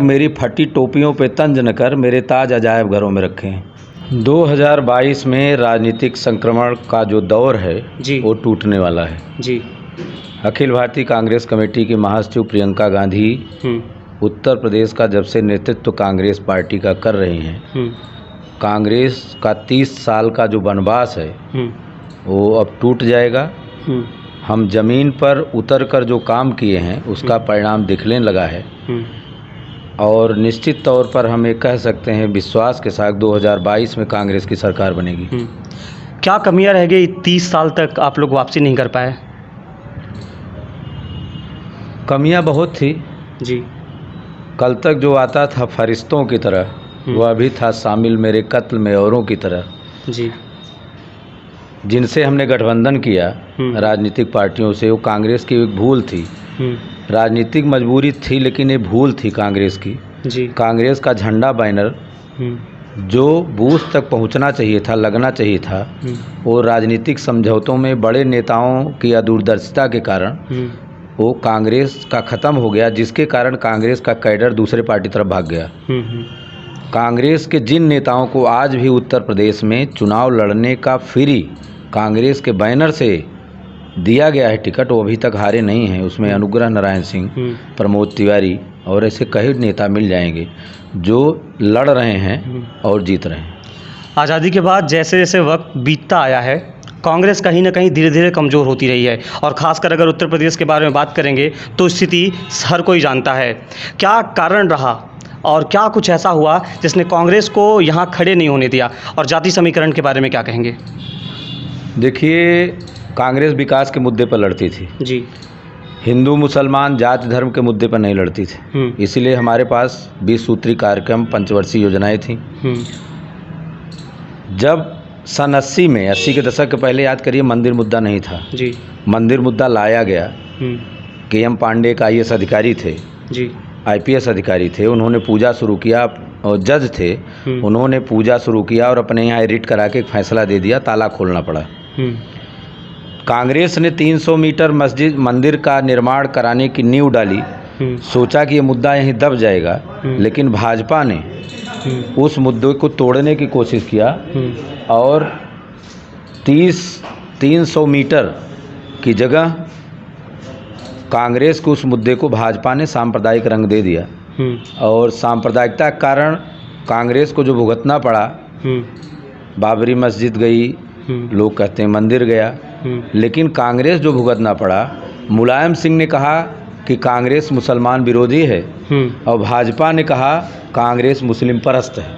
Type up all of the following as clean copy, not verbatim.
मेरी फटी टोपियों पे तंज न कर, मेरे ताज अजायब घरों में रखे हैं। 2022 में राजनीतिक संक्रमण का जो दौर है जी वो टूटने वाला है। जी। अखिल भारतीय कांग्रेस कमेटी की महासचिव प्रियंका गांधी उत्तर प्रदेश का जब से नेतृत्व कांग्रेस पार्टी का कर रही हैं, कांग्रेस का 30 साल का जो वनवास है वो अब टूट जाएगा। हम ज़मीन पर उतर कर जो काम किए हैं उसका परिणाम दिखने लगा है और निश्चित तौर पर हम ये कह सकते हैं विश्वास के साथ 2022 में कांग्रेस की सरकार बनेगी। क्या कमियां रह गई 30 साल तक आप लोग वापसी नहीं कर पाए? कमियां बहुत थी जी। कल तक जो आता था फरिश्तों की तरह वह भी था शामिल मेरे कत्ल में औरों की तरह। जी। जिनसे हमने गठबंधन किया राजनीतिक पार्टियों से, वो कांग्रेस की एक भूल थी। राजनीतिक मजबूरी थी लेकिन ये भूल थी कांग्रेस की। जी। कांग्रेस का झंडा बैनर जो बूथ तक पहुंचना चाहिए था, लगना चाहिए था, वो राजनीतिक समझौतों में बड़े नेताओं की अदूरदर्शिता के कारण वो कांग्रेस का ख़त्म हो गया, जिसके कारण कांग्रेस का कैडर दूसरे पार्टी तरफ भाग गया। कांग्रेस के जिन नेताओं को आज भी उत्तर प्रदेश में चुनाव लड़ने का फ्री कांग्रेस के बैनर से दिया गया है टिकट, वो अभी तक हारे नहीं हैं। उसमें अनुग्रह नारायण सिंह, प्रमोद तिवारी और ऐसे कई नेता मिल जाएंगे जो लड़ रहे हैं और जीत रहे हैं। आज़ादी के बाद जैसे जैसे वक्त बीतता आया है, कांग्रेस कहीं ना कहीं धीरे धीरे कमज़ोर होती रही है और ख़ासकर अगर उत्तर प्रदेश के बारे में बात करेंगे तो स्थिति हर कोई जानता है। क्या कारण रहा और क्या कुछ ऐसा हुआ जिसने कांग्रेस को यहाँ खड़े नहीं होने दिया? और जाति समीकरण के बारे में क्या कहेंगे? देखिए, कांग्रेस विकास के मुद्दे पर लड़ती थी जी। हिंदू मुसलमान जाति धर्म के मुद्दे पर नहीं लड़ती थी। इसीलिए हमारे पास 20 सूत्री कार्यक्रम, पंचवर्षीय योजनाएं थीं। जब सन 80 के दशक के पहले याद करिए, मंदिर मुद्दा नहीं था जी। मंदिर मुद्दा लाया गया। KM पांडे का IAS अधिकारी थे जी। IPS अधिकारी थे, उन्होंने पूजा शुरू किया और जज थे, उन्होंने पूजा शुरू किया और अपने यहाँ रिट करा के एक फैसला दे दिया, ताला खोलना पड़ा। कांग्रेस ने 300 मीटर मंदिर का निर्माण कराने की नींव डाली, सोचा कि ये मुद्दा यहीं दब जाएगा, लेकिन भाजपा ने उस मुद्दे को तोड़ने की कोशिश किया और 300 मीटर की जगह कांग्रेस को उस मुद्दे को भाजपा ने सांप्रदायिक रंग दे दिया और सांप्रदायिकता के कारण कांग्रेस को जो भुगतना पड़ा, बाबरी मस्जिद गई, लोग कहते हैं मंदिर गया, लेकिन कांग्रेस जो भुगतना पड़ा, मुलायम सिंह ने कहा कि कांग्रेस मुसलमान विरोधी है और भाजपा ने कहा कांग्रेस मुस्लिम परस्त है।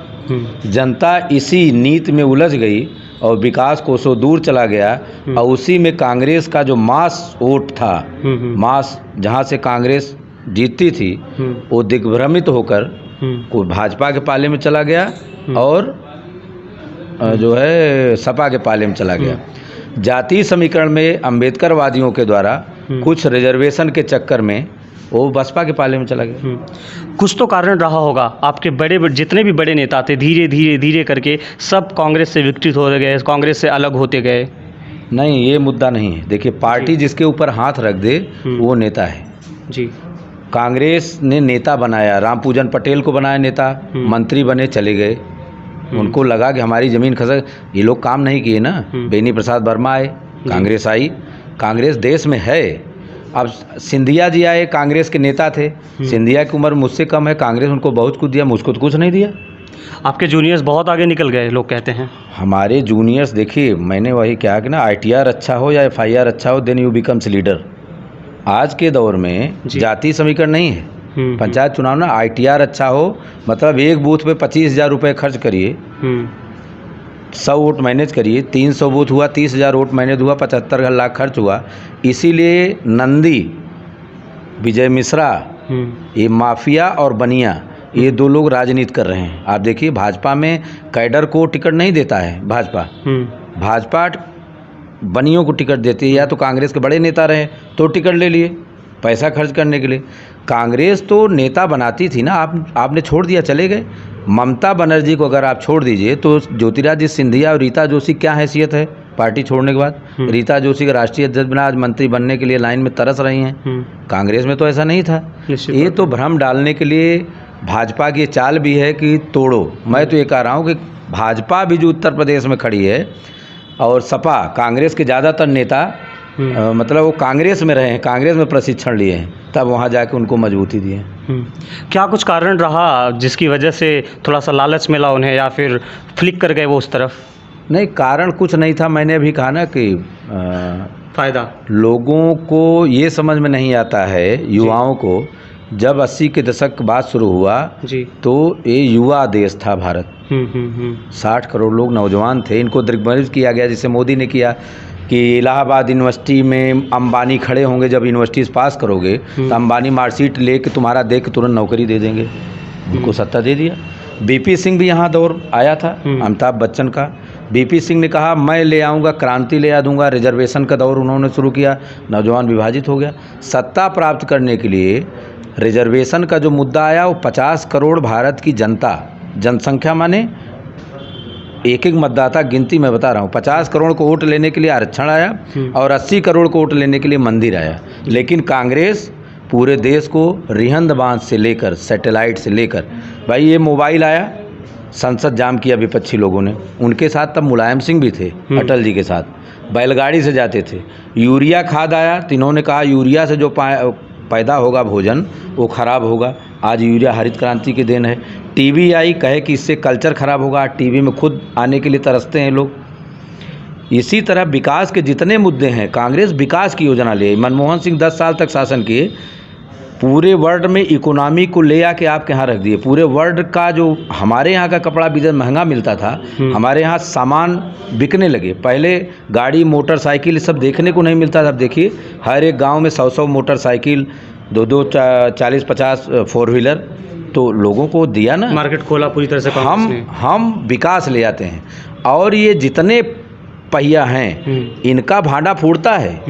जनता इसी नीति में उलझ गई और विकास कोसों दूर चला गया और उसी में कांग्रेस का जो मास वोट था, मास जहां से कांग्रेस जीतती थी, वो दिग्भ्रमित होकर को भाजपा के पाले में चला गया और जो है सपा के पाले में चला गया। जातीय समीकरण में अंबेडकरवादियों के द्वारा कुछ रिजर्वेशन के चक्कर में वो बसपा के पाले में चला गया। कुछ तो कारण रहा होगा। आपके बड़े जितने भी बड़े नेता थे धीरे धीरे धीरे करके सब कांग्रेस से विकृत हो गए, कांग्रेस से अलग होते गए। नहीं, ये मुद्दा नहीं है। देखिए, पार्टी जिसके ऊपर हाथ रख दे वो नेता है जी। कांग्रेस ने नेता बनाया, रामपूजन पटेल को बनाया नेता, मंत्री बने, चले गए। उनको लगा कि हमारी ज़मीन खसक, ये लोग काम नहीं किए ना। बेनी प्रसाद वर्मा आए, कांग्रेस आई, कांग्रेस देश में है। अब सिंधिया जी आए, कांग्रेस के नेता थे, सिंधिया की उम्र मुझसे कम है, कांग्रेस उनको बहुत कुछ दिया, मुझको तो कुछ नहीं दिया। आपके जूनियर्स बहुत आगे निकल गए, लोग कहते हैं। हमारे जूनियर्स, देखिए मैंने वही कहा कि ना, ITR अच्छा हो या FIR अच्छा हो, देन यू बिकम्स लीडर। आज के दौर में जातीय समीकरण नहीं है। पंचायत चुनाव ना ITR अच्छा हो, मतलब एक बूथ पे 25,000 रुपये खर्च करिए, 100 वोट मैनेज करिए, 300 बूथ हुआ, 30,000 वोट मैनेज हुआ, 75 लाख खर्च हुआ। इसीलिए नंदी, विजय मिश्रा, ये माफिया और बनिया, ये 2 लोग राजनीति कर रहे हैं। आप देखिए, भाजपा में कैडर को टिकट नहीं देता है भाजपा बनियों को टिकट देती है। या तो कांग्रेस के बड़े नेता रहे तो टिकट ले लिए पैसा खर्च करने के लिए। कांग्रेस तो नेता बनाती थी ना, आपने छोड़ दिया, चले गए। ममता बनर्जी को अगर आप छोड़ दीजिए तो ज्योतिरादित्य सिंधिया और रीता जोशी क्या हैसियत है पार्टी छोड़ने के बाद? रीता जोशी का राष्ट्रीय अध्यक्ष बना, आज मंत्री बनने के लिए लाइन में तरस रही हैं। कांग्रेस में तो ऐसा नहीं था। ये तो भ्रम डालने के लिए भाजपा की चाल भी है कि तोड़ो। मैं तो ये कह रहा हूँ कि भाजपा भी जो उत्तर प्रदेश में खड़ी है और सपा कांग्रेस के ज़्यादातर नेता मतलब वो कांग्रेस में रहे हैं, कांग्रेस में प्रशिक्षण लिए हैं, तब वहाँ जाके उनको मजबूती दी है। क्या कुछ कारण रहा जिसकी वजह से थोड़ा सा लालच मिला उन्हें, या फिर फ्लिक कर गए वो उस तरफ? नहीं, कारण कुछ नहीं था। मैंने अभी कहा ना कि फ़ायदा लोगों को ये समझ में नहीं आता है, युवाओं को। जब 80 के दशक के बाद शुरू हुआ जी, तो ये युवा देश था भारत। 60 करोड़ लोग नौजवान थे, इनको दिग्भ्रमित किया गया, जिसे मोदी ने किया कि इलाहाबाद यूनिवर्सिटी में अंबानी खड़े होंगे, जब यूनिवर्सिटीज पास करोगे तो अंबानी मार्कशीट लेके तुम्हारा देख के तुरंत नौकरी दे देंगे। उनको सत्ता दे दिया। बीपी सिंह भी यहाँ दौर आया था, अमिताभ बच्चन का। बीपी सिंह ने कहा मैं ले आऊँगा, क्रांति ले आ दूँगा। रिजर्वेशन का दौर उन्होंने शुरू किया, नौजवान विभाजित हो गया। सत्ता प्राप्त करने के लिए रिजर्वेशन का जो मुद्दा आया, वो 50 करोड़ भारत की जनता, जनसंख्या माने एक एक मतदाता गिनती मैं बता रहा हूँ, 50 करोड़ को वोट लेने के लिए आरक्षण आया और 80 करोड़ को वोट लेने के लिए मंदिर आया। लेकिन कांग्रेस पूरे देश को रिहंद बांध से लेकर सैटेलाइट से लेकर, भाई ये मोबाइल आया, संसद जाम किया विपक्षी लोगों ने। उनके साथ तब मुलायम सिंह भी थे, अटल जी के साथ, बैलगाड़ी से जाते थे। यूरिया खाद आया तो इन्होंने कहा यूरिया से जो पैदा होगा भोजन वो ख़राब होगा। आज यूरिया हरित क्रांति की देन है। टीवी आई, कहे कि इससे कल्चर ख़राब होगा, टीवी में खुद आने के लिए तरसते हैं लोग। इसी तरह विकास के जितने मुद्दे हैं, कांग्रेस विकास की योजना ले। मनमोहन सिंह 10 साल तक शासन किए, पूरे वर्ल्ड में इकोनॉमी को ले आके आपके यहाँ रख दिए। पूरे वर्ल्ड का जो हमारे यहाँ का कपड़ा बिजनेस महंगा मिलता था, हमारे यहाँ सामान बिकने लगे। पहले गाड़ी मोटरसाइकिल सब देखने को नहीं मिलता था। अब देखिए हर एक गांव में 100-100 मोटरसाइकिल, 2-2 40-50 फोर व्हीलर, तो लोगों को दिया ना, मार्केट खोला पूरी तरह से। हम विकास ले आते हैं। और ये जितने पहिया हैं इनका भांडा फूटता है।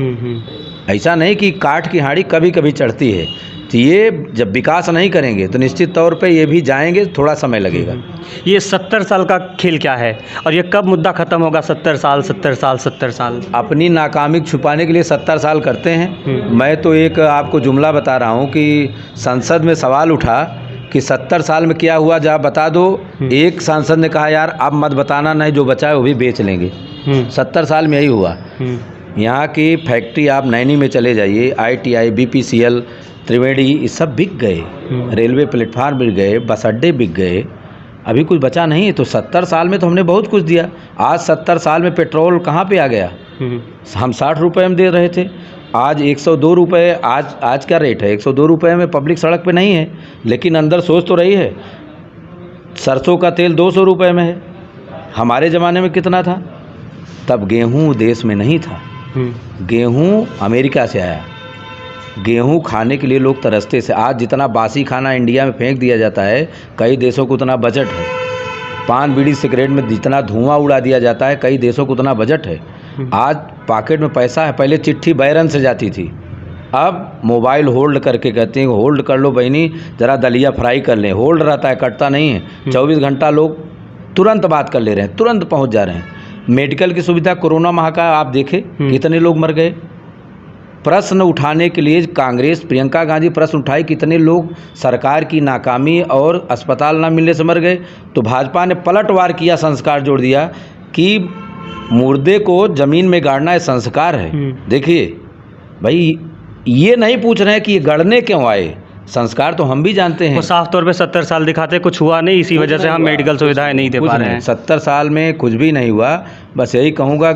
ऐसा नहीं कि काठ की हांडी कभी कभी चढ़ती है। तो ये जब विकास नहीं करेंगे तो निश्चित तौर पे ये भी जाएंगे, थोड़ा समय लगेगा। ये 70 साल का खेल क्या है और ये कब मुद्दा ख़त्म होगा? 70 साल 70 साल 70 साल अपनी नाकामी छुपाने के लिए 70 साल करते हैं। मैं तो एक आपको जुमला बता रहा हूँ कि संसद में सवाल उठा कि 70 साल में क्या हुआ, जब बता दो। एक सांसद ने कहा यार अब मत बताना, नहीं जो बचा है वो भी बेच लेंगे। 70 साल में यही हुआ। यहाँ की फैक्ट्री आप नैनी में चले जाइए, ITI, BPCL, त्रिवेणी, ये सब बिक गए। रेलवे प्लेटफार्म बिक गए, बस अड्डे बिक गए, अभी कुछ बचा नहीं है। तो 70 साल में तो हमने बहुत कुछ दिया। आज 70 साल में पेट्रोल कहाँ पे आ गया? हम 60 रुपये में दे रहे थे, आज 102 रुपये। आज क्या रेट है? 102 रुपये में पब्लिक सड़क पे नहीं है, लेकिन अंदर सोच तो रही है। सरसों का तेल 200 रुपये में है। हमारे ज़माने में कितना था? तब गेहूँ देश में नहीं था, गेहूँ अमेरिका से आया। गेहूँ खाने के लिए लोग तरसते से। आज जितना बासी खाना इंडिया में फेंक दिया जाता है, कई देशों को उतना बजट है। पान बीड़ी सिगरेट में जितना धुआं उड़ा दिया जाता है, कई देशों को उतना बजट है। आज पॉकेट में पैसा है। पहले चिट्ठी बैरन से जाती थी, अब मोबाइल होल्ड करके कहते हैं होल्ड कर लो बहनी, ज़रा दलिया फ्राई कर लें। होल्ड रहता है, कटता नहीं है। 24 घंटा लोग तुरंत बात कर ले रहे हैं, तुरंत पहुंच जा रहे हैं। मेडिकल की सुविधा, कोरोना माह का आप देखें कितने लोग मर गए। प्रश्न उठाने के लिए कांग्रेस, प्रियंका गांधी प्रश्न उठाई, कितने लोग सरकार की नाकामी और अस्पताल ना मिलने से मर गए। तो भाजपा ने पलटवार किया, संस्कार जोड़ दिया कि मुर्दे को ज़मीन में गाड़ना है संस्कार है। देखिए भाई, ये नहीं पूछ रहे हैं कि ये गड़ने क्यों आए, संस्कार तो हम भी जानते हैं। वो साफ तौर पे 70 साल दिखाते, कुछ हुआ नहीं, इसी वजह से हम मेडिकल सुविधाएं नहीं दे पा रहे हैं। 70 साल में कुछ भी नहीं हुआ। बस यही कहूँगा